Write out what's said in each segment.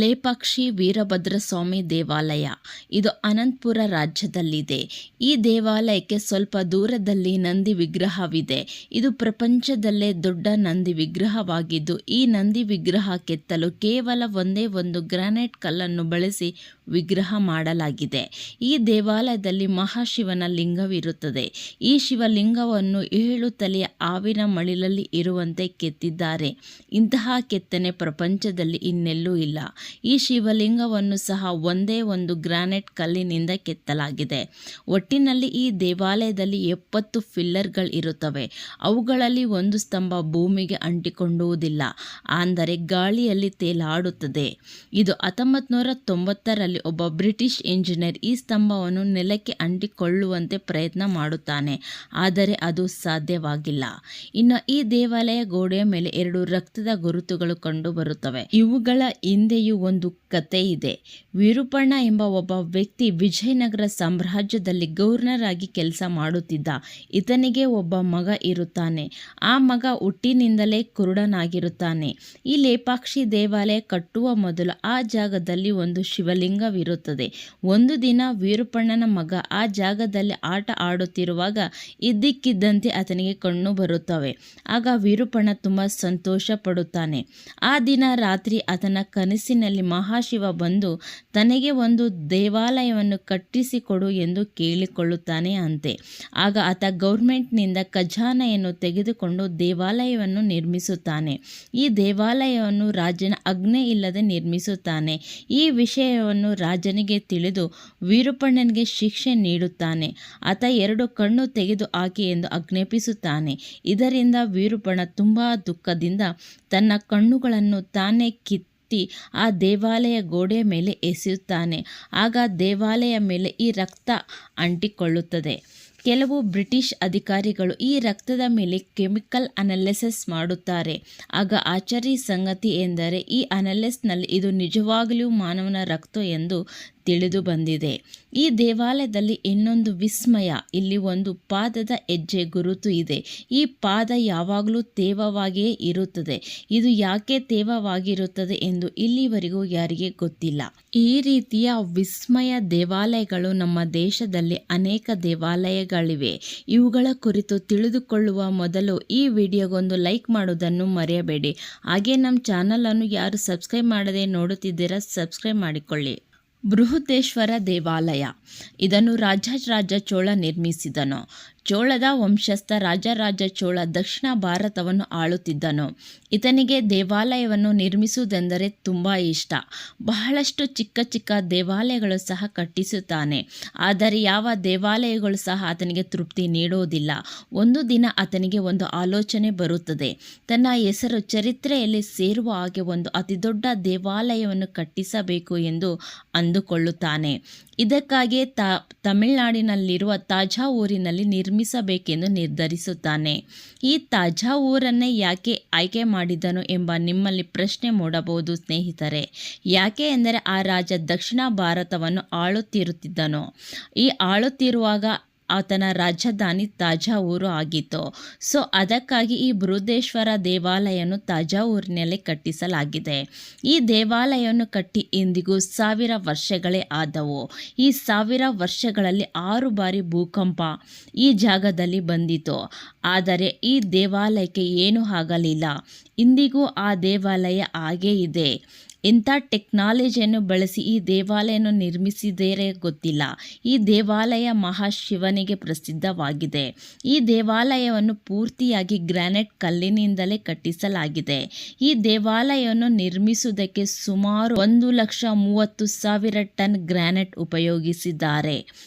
ಲೇಪಾಕ್ಷಿ ವೀರಭದ್ರಸ್ವಾಮಿ ದೇವಾಲಯ ಇದು ಅನಂತಪುರ ರಾಜ್ಯದಲ್ಲಿದೆ. ಈ ದೇವಾಲಯಕ್ಕೆ ಸ್ವಲ್ಪ ದೂರದಲ್ಲಿ ನಂದಿ ವಿಗ್ರಹವಿದೆ. ಇದು ಪ್ರಪಂಚದಲ್ಲೇ ದೊಡ್ಡ ನಂದಿ ವಿಗ್ರಹವಾಗಿದ್ದು, ಈ ನಂದಿ ವಿಗ್ರಹ ಕೆತ್ತಲು ಕೇವಲ ಒಂದೇ ಒಂದು ಗ್ರಾನೈಟ್ ಕಲ್ಲನ್ನು ಬಳಸಿ ವಿಗ್ರಹ ಮಾಡಲಾಗಿದೆ. ಈ ದೇವಾಲಯದಲ್ಲಿ ಮಹಾಶಿವನ ಲಿಂಗವಿರುತ್ತದೆ. ಈ ಶಿವಲಿಂಗವನ್ನು 7 ತಲೆಯ ಹಾವಿನ ಮಡಿಲಲ್ಲಿ ಇರುವಂತೆ ಕೆತ್ತಿದ್ದಾರೆ. ಇಂತಹ ಕೆತ್ತನೆ ಪ್ರಪಂಚದಲ್ಲಿ ಇನ್ನೆಲ್ಲೂ ಇಲ್ಲ. ಈ ಶಿವಲಿಂಗವನ್ನು ಸಹ ಒಂದೇ ಒಂದು ಗ್ರಾನೈಟ್ ಕಲ್ಲಿನಿಂದ ಕೆತ್ತಲಾಗಿದೆ. ಒಟ್ಟಿನಲ್ಲಿ ಈ ದೇವಾಲಯದಲ್ಲಿ 70 ಪಿಲ್ಲರ್ಗಳಿರುತ್ತವೆ. ಅವುಗಳಲ್ಲಿ ಒಂದು ಸ್ತಂಭ ಭೂಮಿಗೆ ಅಂಟಿಕೊಳ್ಳುವುದಿಲ್ಲ, ಅಂದರೆ ಗಾಳಿಯಲ್ಲಿ ತೇಲಾಡುತ್ತದೆ. ಇದು 1990ರಲ್ಲಿ ಒಬ್ಬ ಬ್ರಿಟಿಷ್ ಇಂಜಿನಿಯರ್ ಈ ಸ್ತಂಭವನ್ನು ನೆಲಕ್ಕೆ ಅಂಟಿಕೊಳ್ಳುವಂತೆ ಪ್ರಯತ್ನ ಮಾಡುತ್ತಾನೆ, ಆದರೆ ಅದು ಸಾಧ್ಯವಾಗಿಲ್ಲ. ಇನ್ನು ಈ ದೇವಾಲಯ ಗೋಡೆಯ ಮೇಲೆ 2 ರಕ್ತದ ಗುರುತುಗಳು ಕಂಡು ಬರುತ್ತವೆ. ಇವುಗಳ ಹಿಂದೆಯೂ ಒಂದು ಕತೆ ಇದೆ. ವಿರೂಪಾಕ್ಷ ಎಂಬ ಒಬ್ಬ ವ್ಯಕ್ತಿ ವಿಜಯನಗರ ಸಾಮ್ರಾಜ್ಯದಲ್ಲಿ ಗವರ್ನರ್ ಆಗಿ ಕೆಲಸ ಮಾಡುತ್ತಿದ್ದ. ಈತನಿಗೆ ಒಬ್ಬ ಮಗ ಇರುತ್ತಾನೆ. ಆ ಮಗ ಹುಟ್ಟಿನಿಂದಲೇ ಕುರುಡನಾಗಿರುತ್ತಾನೆ. ಈ ಲೇಪಾಕ್ಷಿ ದೇವಾಲಯ ಕಟ್ಟುವ ಮೊದಲು ಆ ಜಾಗದಲ್ಲಿ ಒಂದು ಶಿವಲಿಂಗವಿರುತ್ತದೆ. ಒಂದು ದಿನ ವಿರೂಪಾಕ್ಷನ ಮಗ ಆ ಜಾಗದಲ್ಲಿ ಆಟ ಆಡುತ್ತಿರುವಾಗ ಇದ್ದಕ್ಕಿದ್ದಂತೆ ಆತನಿಗೆ ಕಣ್ಣು ಬರುತ್ತವೆ. ಆಗ ವಿರೂಪಾಕ್ಷ ತುಂಬ ಸಂತೋಷ ಪಡುತ್ತಾನೆ. ಆ ದಿನ ರಾತ್ರಿ ಆತನ ಕನಸಿನಲ್ಲಿ ಮಹಾಶಿವ ಬಂದು ತನಗೆ ಒಂದು ದೇವಾಲಯವನ್ನು ಕಟ್ಟಿಸಿಕೊಡು ಎಂದು ಕೇಳಿಕೊಳ್ಳುತ್ತಾನೆ ಅಂತೆ. ಆಗ ಆತ ಗೌರ್ಮೆಂಟ್ನಿಂದ ಖಜಾನೆಯನ್ನು ತೆಗೆದುಕೊಂಡು ದೇವಾಲಯವನ್ನು ನಿರ್ಮಿಸುತ್ತಾನೆ. ಈ ದೇವಾಲಯವನ್ನು ರಾಜನ ಆಜ್ಞೆ ಇಲ್ಲದೆ ನಿರ್ಮಿಸುತ್ತಾನೆ. ಈ ವಿಷಯವನ್ನು ರಾಜನಿಗೆ ತಿಳಿದು ವಿರೂಪಾಕ್ಷನಿಗೆ ಶಿಕ್ಷೆ ನೀಡುತ್ತಾನೆ. ಆತ 2 ಕಣ್ಣು ತೆಗೆದು ಹಾಕಿ ಎಂದು ಆಜ್ಞಾಪಿಸುತ್ತಾನೆ. ಇದರಿಂದ ವಿರೂಪಾಕ್ಷ ತುಂಬ ದುಃಖದಿಂದ ತನ್ನ ಕಣ್ಣುಗಳನ್ನು ತಾನೇ ಕಿತ್ತಿ ಆ ದೇವಾಲಯ ಗೋಡೆಯ ಮೇಲೆ ಎಸೆಯುತ್ತಾನೆ. ಆಗ ದೇವಾಲಯ ಮೇಲೆ ಈ ರಕ್ತ ಅಂಟಿಕೊಳ್ಳುತ್ತದೆ. ಕೆಲವು ಬ್ರಿಟಿಷ್ ಅಧಿಕಾರಿಗಳು ಈ ರಕ್ತದ ಮೇಲೆ ಕೆಮಿಕಲ್ ಅನಾಲಿಸಿಸ್ ಮಾಡುತ್ತಾರೆ. ಆಗ ಆಶ್ಚರ್ಯ ಸಂಗತಿ ಎಂದರೆ ಈ ಅನಾಲಿಸಿಸ್ನಲ್ಲಿ ಇದು ನಿಜವಾಗಲೂ ಮಾನವನ ರಕ್ತ ಎಂದು ತಿಳಿದು ಬಂದಿದೆ. ಈ ದೇವಾಲಯದಲ್ಲಿ ಇನ್ನೊಂದು ವಿಸ್ಮಯ, ಇಲ್ಲಿ ಒಂದು ಪಾದದ ಹೆಜ್ಜೆ ಗುರುತು ಇದೆ. ಈ ಪಾದ ಯಾವಾಗಲೂ ತೇವವಾಗಿಯೇ ಇರುತ್ತದೆ. ಇದು ಯಾಕೆ ತೇವವಾಗಿರುತ್ತದೆ ಎಂದು ಇಲ್ಲಿವರೆಗೂ ಯಾರಿಗೆ ಗೊತ್ತಿಲ್ಲ. ಈ ರೀತಿಯ ವಿಸ್ಮಯ ದೇವಾಲಯಗಳು ನಮ್ಮ ದೇಶದಲ್ಲಿ ಅನೇಕ ದೇವಾಲಯಗಳಿವೆ. ಇವುಗಳ ಕುರಿತು ತಿಳಿದುಕೊಳ್ಳುವ ಮೊದಲು ಈ ವಿಡಿಯೋಗೊಂದು ಲೈಕ್ ಮಾಡೋದನ್ನು ಮರೆಯಬೇಡಿ. ಹಾಗೆ ನಮ್ಮ ಚಾನಲನ್ನು ಯಾರು ಸಬ್ಸ್ಕ್ರೈಬ್ ಮಾಡದೆ ನೋಡುತ್ತಿದ್ದೀರಾ, ಸಬ್ಸ್ಕ್ರೈಬ್ ಮಾಡಿಕೊಳ್ಳಿ. ಬೃಹದೇಶ್ವರ ದೇವಾಲಯ ಇದನ್ನು ರಾಜರಾಜ ಚೋಳ ನಿರ್ಮಿಸಿದನು. ಚೋಳದ ವಂಶಸ್ಥ ರಾಜರಾಜ ಚೋಳ ದಕ್ಷಿಣ ಭಾರತವನ್ನು ಆಳುತ್ತಿದ್ದನು. ಈತನಿಗೆ ದೇವಾಲಯವನ್ನು ನಿರ್ಮಿಸುವುದೆಂದರೆ ತುಂಬ ಇಷ್ಟ. ಬಹಳಷ್ಟು ಚಿಕ್ಕ ಚಿಕ್ಕ ದೇವಾಲಯಗಳು ಸಹ ಕಟ್ಟಿಸುತ್ತಾನೆ. ಆದರೆ ಯಾವ ದೇವಾಲಯಗಳು ಸಹ ಆತನಿಗೆ ತೃಪ್ತಿ ನೀಡುವುದಿಲ್ಲ. ಒಂದು ದಿನ ಆತನಿಗೆ ಒಂದು ಆಲೋಚನೆ ಬರುತ್ತದೆ. ತನ್ನ ಹೆಸರು ಚರಿತ್ರೆಯಲ್ಲಿ ಸೇರುವ ಹಾಗೆ ಒಂದು ಅತಿದೊಡ್ಡ ದೇವಾಲಯವನ್ನು ಕಟ್ಟಿಸಬೇಕು ಎಂದು ಅಂದುಕೊಳ್ಳುತ್ತಾನೆ. ಇದಕ್ಕಾಗಿ ತಮಿಳುನಾಡಿನಲ್ಲಿರುವ ತಾಜಾವೂರಿನಲ್ಲಿ ನಿರ್ಮಿಸಬೇಕೆಂದು ನಿರ್ಧರಿಸುತ್ತಾನೆ. ಈ ತಾಜಾವೂರನ್ನೇ ಯಾಕೆ ಆಯ್ಕೆ ಮಾಡಿದನು ಎಂಬ ನಿಮ್ಮಲ್ಲಿ ಪ್ರಶ್ನೆ ಮೂಡಬಹುದು ಸ್ನೇಹಿತರೆ. ಯಾಕೆ ಎಂದರೆ ಆ ರಾಜ ದಕ್ಷಿಣ ಭಾರತವನ್ನು ಆಳುತ್ತಿರುತ್ತಿದ್ದನು. ಈ ಆಳುತ್ತಿರುವಾಗ ಆತನ ರಾಜಧಾನಿ ತಾಜಾವೂರು ಆಗಿತ್ತು. ಸೊ ಅದಕ್ಕಾಗಿ ಈ ಬೃಹದೇಶ್ವರ ದೇವಾಲಯವನ್ನು ತಾಜಾವೂರಿನಲ್ಲಿ ಕಟ್ಟಿಸಲಾಗಿದೆ. ಈ ದೇವಾಲಯವನ್ನು ಕಟ್ಟಿ ಇಂದಿಗೂ 1000 ವರ್ಷಗಳೇ ಆದವು. ಈ 1000 ವರ್ಷಗಳಲ್ಲಿ 6 ಬಾರಿ ಭೂಕಂಪ ಈ ಜಾಗದಲ್ಲಿ ಬಂದಿತು. ಆದರೆ ಈ ದೇವಾಲಯಕ್ಕೆ ಏನೂ ಆಗಲಿಲ್ಲ. ಇಂದಿಗೂ ಆ ದೇವಾಲಯ ಹಾಗೇ ಇದೆ. ಇಂಥ ಟೆಕ್ನಾಲಜಿಯನ್ನು ಬಳಸಿ ಈ ದೇವಾಲಯವನ್ನು ನಿರ್ಮಿಸಿದರೆ ಗೊತ್ತಿಲ್ಲ. ಈ ದೇವಾಲಯ ಮಹಾಶಿವನಿಗೆ ಪ್ರಸಿದ್ಧವಾಗಿದೆ. ಈ ದೇವಾಲಯವನ್ನು ಪೂರ್ತಿಯಾಗಿ ಗ್ರಾನೈಟ್ ಕಲ್ಲಿನಿಂದಲೇ ಕಟ್ಟಿಸಲಾಗಿದೆ. ಈ ದೇವಾಲಯವನ್ನು ನಿರ್ಮಿಸುವುದಕ್ಕೆ ಸುಮಾರು 1,30,000 ಟನ್ ಗ್ರಾನೈಟ್ ಉಪಯೋಗಿಸಿದ್ದಾರೆ.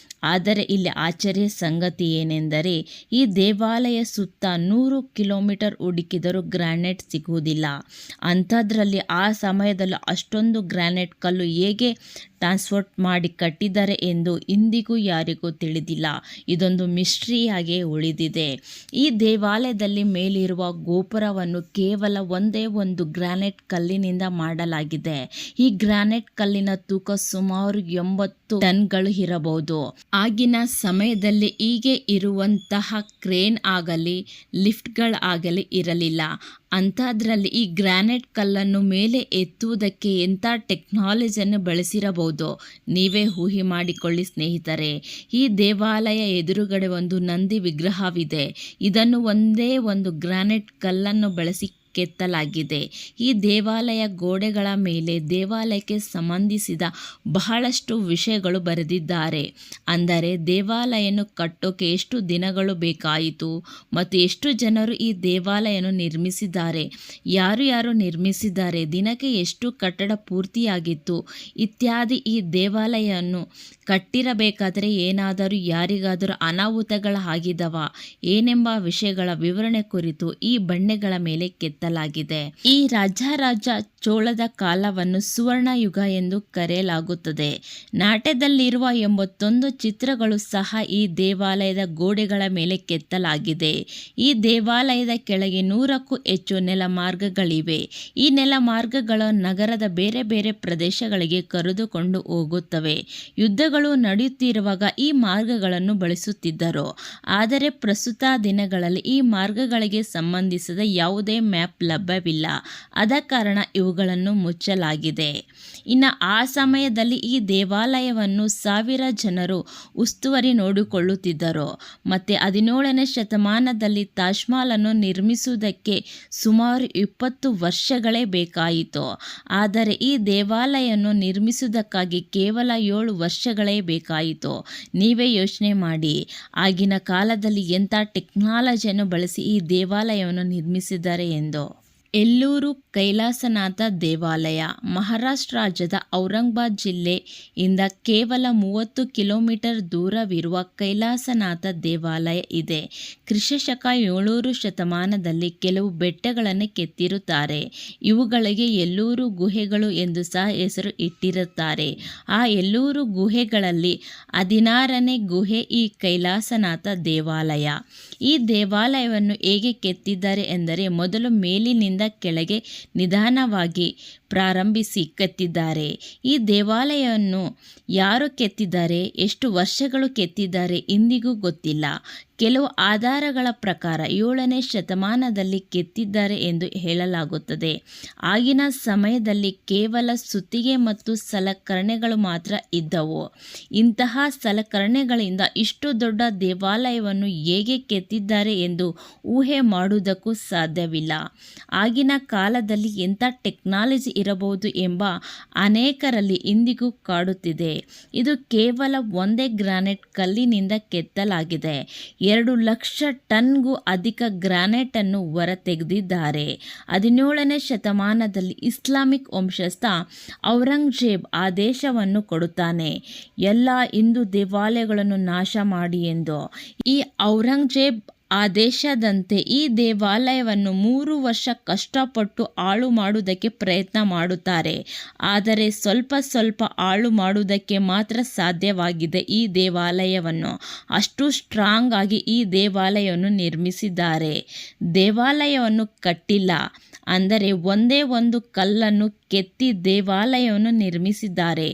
ಆದರೆ ಇಲ್ಲಿ ಆಶ್ಚರ್ಯ ಸಂಗತಿ ಏನೆಂದರೆ ಈ ದೇವಾಲಯ ಸುತ್ತ 100 ಕಿಲೋಮೀಟರ್ ಹುಡುಕಿದರೂ ಗ್ರಾನೈಟ್ ಸಿಗುವುದಿಲ್ಲ. ಅಂಥದ್ರಲ್ಲಿ ಆ ಸಮಯದಲ್ಲಿ ಅಷ್ಟೊಂದು ಗ್ರಾನೈಟ್ ಕಲ್ಲು ಹೇಗೆ ಟ್ರಾನ್ಸ್ಪೋರ್ಟ್ ಮಾಡಿ ಕಟ್ಟಿದ್ದಾರೆ ಎಂದು ಇಂದಿಗೂ ಯಾರಿಗೂ ತಿಳಿದಿಲ್ಲ. ಇದೊಂದು ಮಿಸ್ಟ್ರಿಯಾಗೇ ಉಳಿದಿದೆ. ಈ ದೇವಾಲಯದಲ್ಲಿ ಮೇಲಿರುವ ಗೋಪುರವನ್ನು ಕೇವಲ ಒಂದೇ ಒಂದು ಗ್ರಾನೈಟ್ ಕಲ್ಲಿನಿಂದ ಮಾಡಲಾಗಿದೆ. ಈ ಗ್ರಾನೈಟ್ ಕಲ್ಲಿನ ತೂಕ ಸುಮಾರು 80 ಟನ್ಗಳು ಇರಬಹುದು. ಆಗಿನ ಸಮಯದಲ್ಲಿ ಹೀಗೆ ಇರುವಂತಹ ಕ್ರೇನ್ ಆಗಲಿ ಲಿಫ್ಟ್ಗಳಾಗಲಿ ಇರಲಿಲ್ಲ. ಅಂಥದ್ರಲ್ಲಿ ಈ ಗ್ರಾನೈಟ್ ಕಲ್ಲನ್ನು ಮೇಲೆ ಎತ್ತುವುದಕ್ಕೆ ಎಂಥ ಟೆಕ್ನಾಲಜಿಯನ್ನು ಬಳಸಿರಬಹುದು ನೀವೇ ಊಹೆ ಮಾಡಿಕೊಳ್ಳಿ ಸ್ನೇಹಿತರೆ. ಈ ದೇವಾಲಯ ಎದುರುಗಡೆ ಒಂದು ನಂದಿ ವಿಗ್ರಹವಿದೆ. ಇದನ್ನು ಒಂದೇ ಒಂದು ಗ್ರಾನೈಟ್ ಕಲ್ಲನ್ನು ಬಳಸಿ ಕೆತ್ತಲಾಗಿದೆ. ಈ ದೇವಾಲಯ ಗೋಡೆಗಳ ಮೇಲೆ ದೇವಾಲಯಕ್ಕೆ ಸಂಬಂಧಿಸಿದ ಬಹಳಷ್ಟು ವಿಷಯಗಳು ಬರೆದಿದ್ದಾರೆ. ಅಂದರೆ ದೇವಾಲಯವನ್ನು ಕಟ್ಟೋಕೆ ಎಷ್ಟು ದಿನಗಳು ಬೇಕಾಯಿತು ಮತ್ತು ಎಷ್ಟು ಜನರು ಈ ದೇವಾಲಯವನ್ನು ನಿರ್ಮಿಸಿದ್ದಾರೆ, ಯಾರು ನಿರ್ಮಿಸಿದ್ದಾರೆ, ದಿನಕ್ಕೆ ಎಷ್ಟು ಕಟ್ಟಡ ಪೂರ್ತಿಯಾಗಿತ್ತು ಇತ್ಯಾದಿ. ಈ ದೇವಾಲಯವನ್ನು ಕಟ್ಟಿರಬೇಕಾದರೆ ಏನಾದರೂ ಯಾರಿಗಾದರೂ ಅನಾಹುತಗಳ ಆಗಿದವ ಏನೆಂಬ ವಿಷಯಗಳ ವಿವರಣೆ ಕುರಿತು ಈ ಬಂಡೆಗಳ ಮೇಲೆ ಕೆತ್ತಲಾಗಿದೆ. ಈ ರಾಜ ಚೋಳದ ಕಾಲವನ್ನು ಸುವರ್ಣ ಯುಗ ಎಂದು ಕರೆಯಲಾಗುತ್ತದೆ. ನಾಟ್ಯದಲ್ಲಿರುವ 81 ಚಿತ್ರಗಳು ಸಹ ಈ ದೇವಾಲಯದ ಗೋಡೆಗಳ ಮೇಲೆ ಕೆತ್ತಲಾಗಿದೆ. ಈ ದೇವಾಲಯದ ಕೆಳಗೆ 100ಕ್ಕೂ ಹೆಚ್ಚು ನೆಲಮಾರ್ಗಗಳಿವೆ. ಈ ನೆಲಮಾರ್ಗಗಳು ನಗರದ ಬೇರೆ ಬೇರೆ ಪ್ರದೇಶಗಳಿಗೆ ಕರೆದುಕೊಂಡು ಹೋಗುತ್ತವೆ. ಯುದ್ಧಗಳು ನಡೆಯುತ್ತಿರುವಾಗ ಈ ಮಾರ್ಗಗಳನ್ನು ಬಳಸುತ್ತಿದ್ದರು. ಆದರೆ ಪ್ರಸ್ತುತ ದಿನಗಳಲ್ಲಿ ಈ ಮಾರ್ಗಗಳಿಗೆ ಸಂಬಂಧಿಸಿದ ಯಾವುದೇ ಮ್ಯಾಪ್ ಲಭ್ಯವಿಲ್ಲ. ಆದ ಕಾರಣ ಇವುಗಳನ್ನು ಮುಚ್ಚಲಾಗಿದೆ. ಇನ್ನು ಆ ಸಮಯದಲ್ಲಿ ಈ ದೇವಾಲಯವನ್ನು 1000 ಜನರು ಉಸ್ತುವಾರಿ ನೋಡಿಕೊಳ್ಳುತ್ತಿದ್ದರು. ಮತ್ತು 17ನೇ ಶತಮಾನದಲ್ಲಿ ತಾಜ್ಮಹಲನ್ನು ನಿರ್ಮಿಸುವುದಕ್ಕೆ ಸುಮಾರು 20 ವರ್ಷಗಳೇ ಬೇಕಾಯಿತು. ಆದರೆ ಈ ದೇವಾಲಯವನ್ನು ನಿರ್ಮಿಸುವುದಕ್ಕಾಗಿ ಕೇವಲ 7 ವರ್ಷಗಳೇ ಬೇಕಾಯಿತು. ನೀವೇ ಯೋಚನೆ ಮಾಡಿ, ಆಗಿನ ಕಾಲದಲ್ಲಿ ಎಂಥ ಟೆಕ್ನಾಲಜಿಯನ್ನು ಬಳಸಿ ಈ ದೇವಾಲಯವನ್ನು ನಿರ್ಮಿಸಿದ್ದಾರೆ ಎಂದು. ಎಲ್ಲೂರು ಕೈಲಾಸನಾಥ ದೇವಾಲಯ ಮಹಾರಾಷ್ಟ್ರ ರಾಜ್ಯದ ಔರಂಗಾಬಾದ್ ಜಿಲ್ಲೆಯಿಂದ ಕೇವಲ 30 ಕಿಲೋಮೀಟರ್ ದೂರವಿರುವ ಕೈಲಾಸನಾಥ ದೇವಾಲಯ ಇದೆ. ಕ್ರಿಸ್ತಶಕ 700 ಶತಮಾನದಲ್ಲಿ ಕೆಲವು ಬೆಟ್ಟಗಳನ್ನು ಕೆತ್ತಿರುತ್ತಾರೆ. ಇವುಗಳಿಗೆ ಎಲ್ಲೂರು ಗುಹೆಗಳು ಎಂದು ಸಹ ಹೆಸರು ಇಟ್ಟಿರುತ್ತಾರೆ. ಆ ಎಲ್ಲೂರು ಗುಹೆಗಳಲ್ಲಿ 16ನೇ ಗುಹೆ ಈ ಕೈಲಾಸನಾಥ ದೇವಾಲಯ. ಈ ದೇವಾಲಯವನ್ನು ಹೇಗೆ ಕೆತ್ತಿದ್ದಾರೆ ಎಂದರೆ, ಮೊದಲು ಮೇಲಿನಿಂದ ಕೆಳಗೆ ನಿಧಾನವಾಗಿ ಪ್ರಾರಂಭಿಸಿ ಕೆತ್ತಿದ್ದಾರೆ. ಈ ದೇವಾಲಯವನ್ನು ಯಾರು ಕೆತ್ತಿದ್ದಾರೆ, ಎಷ್ಟು ವರ್ಷಗಳು ಕೆತ್ತಿದ್ದಾರೆ ಇಂದಿಗೂ ಗೊತ್ತಿಲ್ಲ. ಕೆಲವು ಆಧಾರಗಳ ಪ್ರಕಾರ 7ನೇ ಶತಮಾನದಲ್ಲಿ ಕೆತ್ತಿದ್ದಾರೆ ಎಂದು ಹೇಳಲಾಗುತ್ತದೆ. ಆಗಿನ ಸಮಯದಲ್ಲಿ ಕೇವಲ ಸುತ್ತಿಗೆ ಮತ್ತು ಸಲಕರಣೆಗಳು ಮಾತ್ರ ಇದ್ದವು. ಇಂತಹ ಸಲಕರಣೆಗಳಿಂದ ಇಷ್ಟು ದೊಡ್ಡ ದೇವಾಲಯವನ್ನು ಹೇಗೆ ಕೆತ್ತಿದ್ದಾರೆ ಎಂದು ಊಹೆ ಮಾಡುವುದಕ್ಕೂ ಸಾಧ್ಯವಿಲ್ಲ. ಆಗಿನ ಕಾಲದಲ್ಲಿ ಎಂಥ ಟೆಕ್ನಾಲಜಿ ಇರಬಹುದು ಎಂಬ ಅನೇಕರಲ್ಲಿ ಇಂದಿಗೂ ಕಾಡುತ್ತಿದೆ. ಇದು ಕೇವಲ ಒಂದೇ ಗ್ರಾನೈಟ್ ಕಲ್ಲಿನಿಂದ ಕೆತ್ತಲಾಗಿದೆ. 2 ಲಕ್ಷ ಟನ್ಗೂ ಅಧಿಕ ಗ್ರಾನೈಟ್ ಅನ್ನು ಹೊರತೆಗೆದಿದ್ದಾರೆ. 17ನೇ ಶತಮಾನದಲ್ಲಿ ಇಸ್ಲಾಮಿಕ್ ವಂಶಸ್ಥ ಔರಂಗಜೇಬ್ ಆದೇಶವನ್ನು ಕೊಡುತ್ತಾನೆ, ಎಲ್ಲ ಹಿಂದೂ ದೇವಾಲಯಗಳನ್ನು ನಾಶ ಮಾಡಿ ಎಂದು. ಈ ಔರಂಗಜೇಬ್ ಆದೇಶದಂತೆ ಈ ದೇವಾಲಯವನ್ನು 3 ವರ್ಷ ಕಷ್ಟಪಟ್ಟು ಹಾಳು ಮಾಡುವುದಕ್ಕೆ ಪ್ರಯತ್ನ ಮಾಡುತ್ತಾರೆ. ಆದರೆ ಸ್ವಲ್ಪ ಹಾಳು ಮಾಡುವುದಕ್ಕೆ ಮಾತ್ರ ಸಾಧ್ಯವಾಗಿದೆ. ಈ ದೇವಾಲಯವನ್ನು ಅಷ್ಟು ಸ್ಟ್ರಾಂಗ್ ಆಗಿ ಈ ದೇವಾಲಯವನ್ನು ನಿರ್ಮಿಸಿದ್ದಾರೆ. ದೇವಾಲಯವನ್ನು ಕಟ್ಟಿಲ್ಲ, ಅಂದರೆ ಒಂದೇ ಒಂದು ಕಲ್ಲನ್ನು ಕೆತ್ತಿ ದೇವಾಲಯವನ್ನು ನಿರ್ಮಿಸಿದ್ದಾರೆ.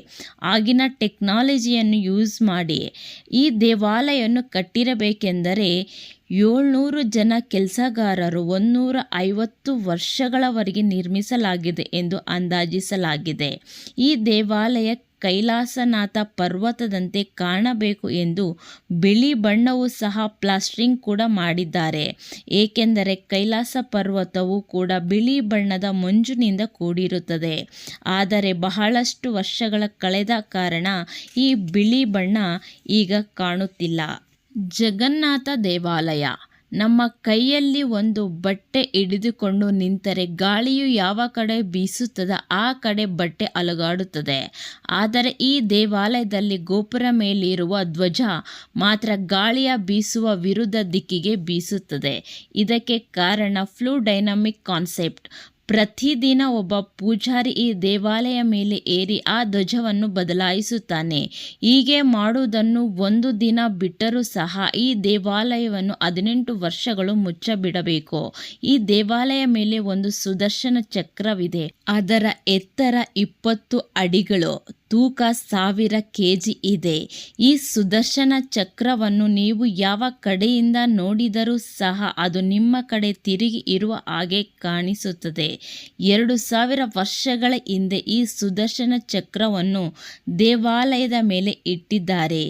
ಆಗಿನ ಟೆಕ್ನಾಲಜಿಯನ್ನು ಯೂಸ್ ಮಾಡಿ ಈ ದೇವಾಲಯವನ್ನು ಕಟ್ಟಿರಬೇಕೆಂದರೆ 700 ಜನ ಕೆಲಸಗಾರರು 150 ವರ್ಷಗಳವರೆಗೆ ನಿರ್ಮಿಸಲಾಗಿದೆ ಎಂದು ಅಂದಾಜಿಸಲಾಗಿದೆ. ಈ ದೇವಾಲಯ ಕೈಲಾಸನಾಥ ಪರ್ವತದಂತೆ ಕಾಣಬೇಕು ಎಂದು ಬಿಳಿ ಬಣ್ಣವೂ ಸಹ ಪ್ಲಾಸ್ಟರಿಂಗ್ ಕೂಡ ಮಾಡಿದ್ದಾರೆ. ಏಕೆಂದರೆ ಕೈಲಾಸ ಪರ್ವತವು ಕೂಡ ಬಿಳಿ ಬಣ್ಣದ ಮಂಜಿನಿಂದ ಕೂಡಿರುತ್ತದೆ. ಆದರೆ ಬಹಳಷ್ಟು ವರ್ಷಗಳ ಕಳೆದ ಕಾರಣ ಈ ಬಿಳಿ ಬಣ್ಣ ಈಗ ಕಾಣುತ್ತಿಲ್ಲ. ಜಗನ್ನಾಥ ದೇವಾಲಯ ನಮ್ಮ ಕೈಯಲ್ಲಿ ಒಂದು ಬಟ್ಟೆ ಹಿಡಿದುಕೊಂಡು ನಿಂತರೆ ಗಾಳಿಯು ಯಾವ ಕಡೆ ಬೀಸುತ್ತದೆ ಆ ಕಡೆ ಬಟ್ಟೆ ಅಲುಗಾಡುತ್ತದೆ. ಆದರೆ ಈ ದೇವಾಲಯದಲ್ಲಿ ಗೋಪುರ ಮೇಲಿರುವ ಧ್ವಜ ಮಾತ್ರ ಗಾಳಿಯ ಬೀಸುವ ವಿರುದ್ಧ ದಿಕ್ಕಿಗೆ ಬೀಸುತ್ತದೆ. ಇದಕ್ಕೆ ಕಾರಣ ಫ್ಲೂ ಡೈನಮಿಕ್ ಕಾನ್ಸೆಪ್ಟ್. ಪ್ರತಿದಿನ ಒಬ್ಬ ಪೂಜಾರಿ ಈ ದೇವಾಲಯ ಮೇಲೆ ಏರಿ ಆ ಧ್ವಜವನ್ನು ಬದಲಾಯಿಸುತ್ತಾನೆ. ಹೀಗೆ ಮಾಡುವುದನ್ನು ಒಂದು ದಿನ ಬಿಟ್ಟರೂ ಸಹ ಈ ದೇವಾಲಯವನ್ನು 18 ವರ್ಷಗಳು ಮುಚ್ಚಬಿಡಬೇಕು. ಈ ದೇವಾಲಯ ಮೇಲೆ ಒಂದು ಸುದರ್ಶನ ಚಕ್ರವಿದೆ. ಅದರ ಎತ್ತರ 20 ಅಡಿಗಳು, ತೂಕ 1000 kg ಇದೆ. ಈ ಸುದರ್ಶನ ಚಕ್ರವನ್ನು ನೀವು ಯಾವ ಕಡೆಯಿಂದ ನೋಡಿದರೂ ಸಹ ಅದು ನಿಮ್ಮ ಕಡೆ ತಿರುಗಿ ಇರುವ ಹಾಗೆ ಕಾಣಿಸುತ್ತದೆ. 2000 ವರ್ಷಗಳ ಹಿಂದೆ ಈ ಸುದರ್ಶನ ಚಕ್ರವನ್ನು ದೇವಾಲಯದ ಮೇಲೆ ಇಟ್ಟಿದ್ದಾರೆ.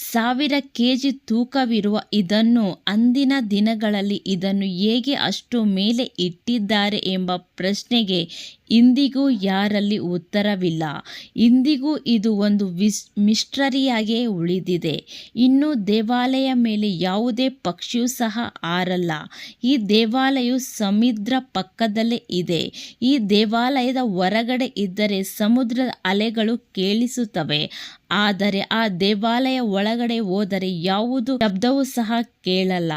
1000 kg ತೂಕವಿರುವ ಇದನ್ನು ಅಂದಿನ ದಿನಗಳಲ್ಲಿ ಇದನ್ನು ಹೇಗೆ ಅಷ್ಟು ಮೇಲೆ ಇಟ್ಟಿದ್ದಾರೆ ಎಂಬ ಪ್ರಶ್ನೆಗೆ ಇಂದಿಗೂ ಯಾರಲ್ಲಿ ಉತ್ತರವಿಲ್ಲ. ಇಂದಿಗೂ ಇದು ಒಂದು ಮಿಸ್ಟರಿಯಾಗೇ ಉಳಿದಿದೆ. ಇನ್ನು ದೇವಾಲಯ ಮೇಲೆ ಯಾವುದೇ ಪಕ್ಷಿಯೂ ಸಹ ಹಾರಲ್ಲ. ಈ ದೇವಾಲಯವು ಸಮುದ್ರ ಪಕ್ಕದಲ್ಲೇ ಇದೆ. ಈ ದೇವಾಲಯದ ಹೊರಗಡೆ ಇದ್ದರೆ ಸಮುದ್ರದ ಅಲೆಗಳು ಕೇಳಿಸುತ್ತವೆ. ಆದರೆ ಆ ದೇವಾಲಯ ಒಳಗಡೆ ಹೋದರೆ ಯಾವುದೇ ಶಬ್ದವೂ ಸಹ ಕೇಳಲ್ಲ.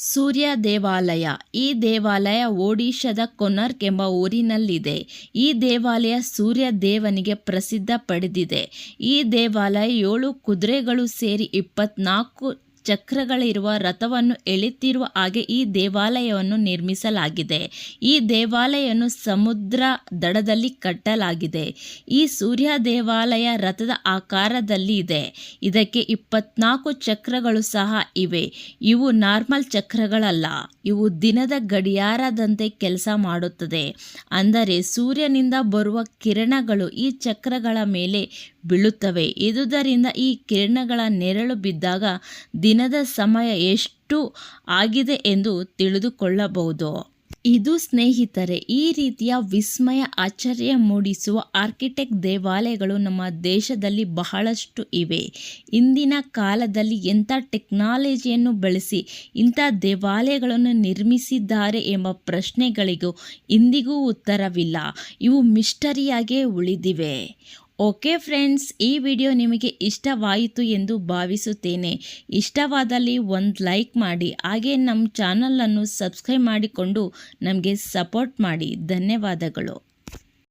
ಸೂರ್ಯ ದೇವಾಲಯ. ಈ ದೇವಾಲಯ ಒಡಿಶಾದ ಕೊನಾರ್ಕ್ ಎಂಬ ಊರಿನಲ್ಲಿದೆ. ಈ ದೇವಾಲಯ ಸೂರ್ಯ ದೇವನಿಗೆ ಪ್ರಸಿದ್ಧ ಪಡೆದಿದೆ. ಈ ದೇವಾಲಯ 7 ಕುದುರೆಗಳು ಸೇರಿ 24 ಚಕ್ರಗಳಿರುವ ರಥವನ್ನು ಎಳೆಯುತ್ತಿರುವ ಹಾಗೆ ಈ ದೇವಾಲಯವನ್ನು ನಿರ್ಮಿಸಲಾಗಿದೆ. ಈ ದೇವಾಲಯವನ್ನು ಸಮುದ್ರ ದಡದಲ್ಲಿ ಕಟ್ಟಲಾಗಿದೆ. ಈ ಸೂರ್ಯ ದೇವಾಲಯ ರಥದ ಆಕಾರದಲ್ಲಿ ಇದೆ. ಇದಕ್ಕೆ 24 ಚಕ್ರಗಳು ಸಹ ಇವೆ. ಇವು ನಾರ್ಮಲ್ ಚಕ್ರಗಳಲ್ಲ. ಇವು ದಿನದ ಗಡಿಯಾರದಂತೆ ಕೆಲಸ ಮಾಡುತ್ತದೆ. ಅಂದರೆ ಸೂರ್ಯನಿಂದ ಬರುವ ಕಿರಣಗಳು ಈ ಚಕ್ರಗಳ ಮೇಲೆ ಬೀಳುತ್ತವೆ. ಇದುದರಿಂದ ಈ ಕಿರಣಗಳ ನೆರಳು ಬಿದ್ದಾಗ ದಿನದ ಸಮಯ ಎಷ್ಟು ಆಗಿದೆ ಎಂದು ತಿಳಿದುಕೊಳ್ಳಬಹುದು. ಇದು ಸ್ನೇಹಿತರೆ, ಈ ರೀತಿಯ ವಿಸ್ಮಯ ಆಶ್ಚರ್ಯ ಮೂಡಿಸುವ ಆರ್ಕಿಟೆಕ್ಟ್ ದೇವಾಲಯಗಳು ನಮ್ಮ ದೇಶದಲ್ಲಿ ಬಹಳಷ್ಟು ಇವೆ. ಇಂದಿನ ಕಾಲದಲ್ಲಿ ಎಂಥ ಟೆಕ್ನಾಲಜಿಯನ್ನು ಬಳಸಿ ಇಂಥ ದೇವಾಲಯಗಳನ್ನು ನಿರ್ಮಿಸಿದ್ದಾರೆ ಎಂಬ ಪ್ರಶ್ನೆಗಳಿಗೂ ಇಂದಿಗೂ ಉತ್ತರವಿಲ್ಲ. ಇವು ಮಿಸ್ಟರಿಯಾಗೇ ಉಳಿದಿವೆ. ಓಕೆ ಫ್ರೆಂಡ್ಸ್, ಈ ವಿಡಿಯೋ ನಿಮಗೆ ಇಷ್ಟವಾಯಿತು ಎಂದು ಭಾವಿಸುತ್ತೇನೆ. ಇಷ್ಟವಾದಲ್ಲಿ ಒಂದು ಲೈಕ್ ಮಾಡಿ, ಹಾಗೆ ನಮ್ಮ ಚಾನಲನ್ನು ಸಬ್ಸ್ಕ್ರೈಬ್ ಮಾಡಿಕೊಂಡು ನಮಗೆ ಸಪೋರ್ಟ್ ಮಾಡಿ. ಧನ್ಯವಾದಗಳು.